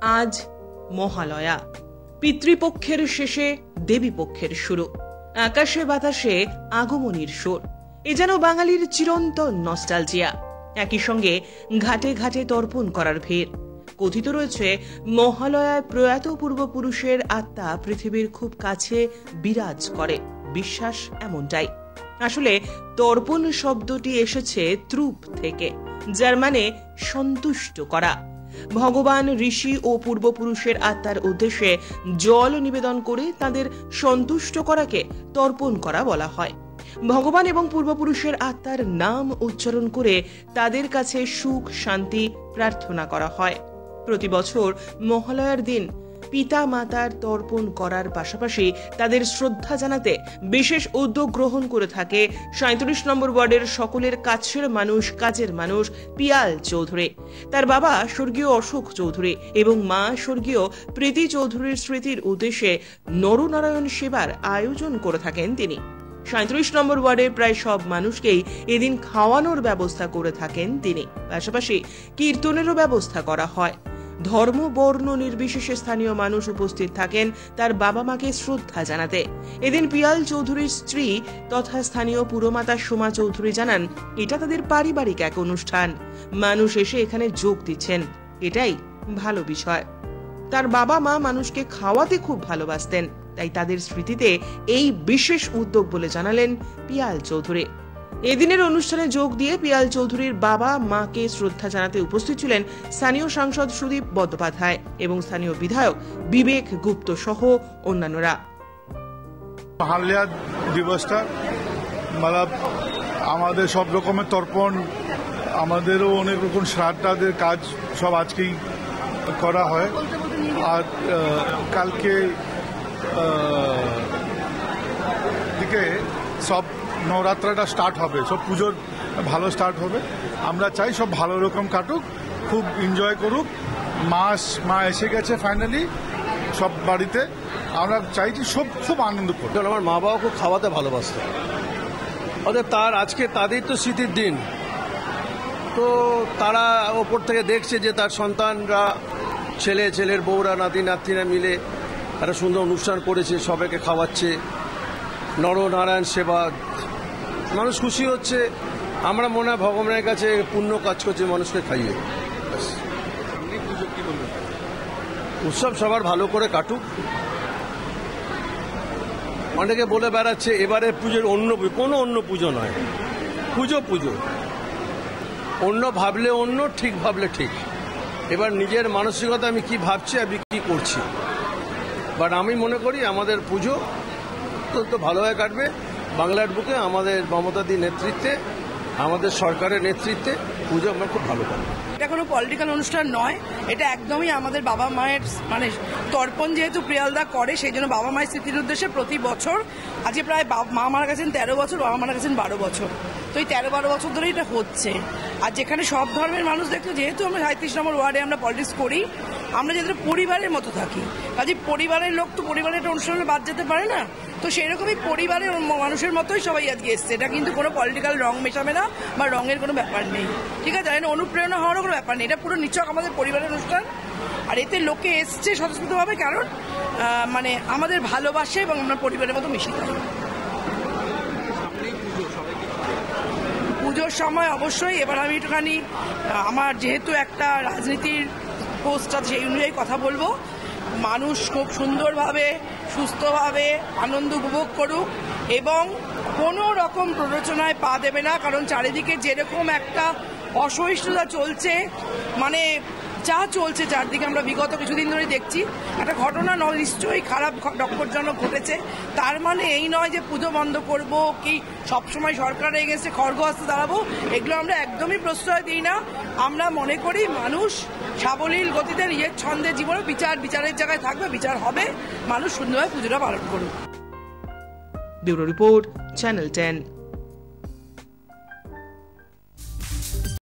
আজ মহালয়া, পিতৃপক্ষের শেষে দেবীপক্ষের শুরু। আকাশে বাতাসে আগমনীর সুর, এ যেন বাঙালির চিরন্তন নস্টালজিয়া। একই সঙ্গে ঘাটে ঘাটে তর্পণ করার ভিড়। কথিত রয়েছে, মহালয়ায় প্রয়াত পূর্বপুরুষের আত্মা পৃথিবীর খুব কাছে বিরাজ করে। বিশ্বাস এমনটাই। আসলে তর্পণ শব্দটি এসেছে ত্রুপ থেকে, যার মানে সন্তুষ্ট করা। ভগবান, ঋষি ও পূর্বপুরুষের আত্মার উদ্দেশ্যে জল নিবেদন করে তাদের সন্তুষ্ট করাকে তর্পণ করা বলা হয়। ভগবান এবং পূর্বপুরুষের আত্মার নাম উচ্চারণ করে তাদের কাছে সুখ শান্তি প্রার্থনা করা হয়। প্রতি বছর মহালয়ার দিন পিতা মাতার তর্পণ করার পাশাপাশি তাদের শ্রদ্ধা জানাতে বিশেষ উদ্যোগ গ্রহণ করে থাকে 37 নম্বর ওয়ার্ডের সকলের কাছের মানুষ, কাজের মানুষ পিয়াল চৌধুরী। তার বাবা স্বর্গীয় অশোক চৌধুরী এবং মা স্বর্গীয় প্রীতি চৌধুরীর স্মৃতির উদ্দেশ্যে নরনারায়ণ সেবার আয়োজন করে থাকেন তিনি। 37 নম্বর ওয়ার্ডের প্রায় সব মানুষকেই এদিন খাওয়ানোর ব্যবস্থা করে থাকেন তিনি। পাশাপাশি কীর্তনেরও ব্যবস্থা করা হয়। ধর্ম বর্ণ নির্বিশেষে স্থানীয় মানুষ উপস্থিত থাকেন তার বাবা মাকে শ্রদ্ধা জানাতে। এদিন পিয়াল চৌধুরীর স্ত্রী তথা স্থানীয় পুরমাতা সোমা চৌধুরী জানান, এটা তাদের পারিবারিক এক অনুষ্ঠান। মানুষ এসে এখানে যোগ দিচ্ছেন, এটাই ভালো বিষয়। তার বাবা মা মানুষকে খাওয়াতে খুব ভালোবাসতেন, তাই তাদের স্মৃতিতে এই বিশেষ উদ্যোগ বলে জানালেন পিয়াল চৌধুরী। এদিনের অনুষ্ঠানে যোগ দিয়ে পিয়াল চৌধুরীর বাবা মাকে শ্রদ্ধা জানাতে উপস্থিত ছিলেন স্থানীয় সাংসদ সুদীপ বন্দ্যোপাধ্যায় এবং স্থানীয় বিধায়ক বিবেক গুপ্ত সহ অন্যান্যরা। মহালয়া দিবসটা আমাদের সব রকমের তর্পণ, আমাদেরও অনেক রকম শ্রাদ্ধাদের কাজ সব আজকেই করা হয়। আর কালকে দিকে সব নবরাত্রাটা স্টার্ট হবে, সব পুজোর ভালো স্টার্ট হবে। আমরা চাই সব ভালো রকম কাটুক, খুব এনজয় করুক। মা এসে গেছে ফাইনালি সব বাড়িতে। আমরা চাইছি সব খুব আনন্দ করুক। আমার মা বাবা খুব খাওয়াতে ভালোবাসত, অতএব তার আজকে তাদের তো স্মৃতির দিন, তো তারা ওপর থেকে দেখছে যে তার সন্তানরা, ছেলের বউরা, নাতি নাতনিরা মিলে একটা সুন্দর অনুষ্ঠান করেছে, সবাইকে খাওয়াচ্ছে, নরনারায়ণ সেবা, মানুষ খুশি হচ্ছে। আমরা মনে হয় ভগবানের কাছে পুণ্য কাজ করছে মানুষকে খাইয়ে। উৎসব সবার ভালো করে কাটুক। অনেকে বলে বেড়াচ্ছে এবারে পুজোর কোনো অন্য পুজো নয়, পুজো অন্য ভাবলে অন্য, ঠিক ভাবলে ঠিক। এবার নিজের মানসিকতা আমি কি ভাবছি, আমি কি করছি, বাট আমি মনে করি আমাদের পুজো অত্যন্ত ভালোভাবে কাটবে। বাংলার বুকে আমাদের মমতাদির নেতৃত্বে, আমাদের সরকারের নেতৃত্বে পুজো আমরা খুব ভালো কাটবে। এটা কোনো পলিটিক্যাল অনুষ্ঠান নয়, এটা একদমই আমাদের বাবা মায়ের তর্পণ যেহেতু প্রিয়ালদা করে, সেই জন্য বাবা মায়ের স্মৃতির উদ্দেশ্যে প্রতি বছর, আজকে প্রায় মা মারা গেছেন 13 বছর, বাবা মারা গেছেন 12 বছর, তো এই 13-12 বছর ধরে এটা হচ্ছে। আর যেখানে সব ধর্মের মানুষ দেখতো, যেহেতু আমরা 37 নম্বর ওয়ার্ডে আমরা পলিটিক্স করি, আমরা যাদের পরিবারের মতো থাকি, কাজে পরিবারের লোক তো পরিবারের একটা অনুষ্ঠানে বাদ যেতে পারে না, তো সেরকমই পরিবারের মানুষের মতোই সবাই আজকে এসছে। এটা কিন্তু কোনো পলিটিক্যাল রং মেশাবে না বা রঙের কোনো ব্যাপার নেই, ঠিক আছে? অনুপ্রেরণা হওয়ারও কোনো ব্যাপার নেই, এটা পুরো নিছক আমাদের পরিবারের অনুষ্ঠান। আর এতে লোকে এসছে স্বতঃস্ফূর্তভাবে, কারণ আমাদের ভালোবাসে এবং আমরা পরিবারের মতো মিশি থাকি। পুজোর সময় অবশ্যই এবার আমি একটুখানি আমার যেহেতু একটা রাজনীতির পোস্ট আছে, সেই অনুযায়ী কথা বলবো। মানুষ খুব সুন্দরভাবে, সুস্থভাবে আনন্দ উপভোগ করুক এবং কোনো রকম প্ররোচনায় পা দেবে না, কারণ চারিদিকে যেরকম একটা অসহিষ্ণুতা চলছে, যা চলছে চারদিকে, আমরা বিগত কিছুদিন ধরে দেখছি একটা ঘটনা নিশ্চয়ই খারাপ ডক্করজনক ঘটেছে। তার মানে এই নয় যে পুজো বন্ধ করব কি সবসময় সরকারের এগেন্সে খড়গ হস্তে দাঁড়াবো, এগুলো আমরা একদমই প্রশ্রয় দিই না। আমরা মনে করি মানুষ সাবলীল গতিতে নিজের ছন্দে জীবনে বিচারের জায়গায় থাকবে, বিচার হবে, মানুষ সুন্দরভাবে পুজোটা পালন করুক। Bureau report, channel 10।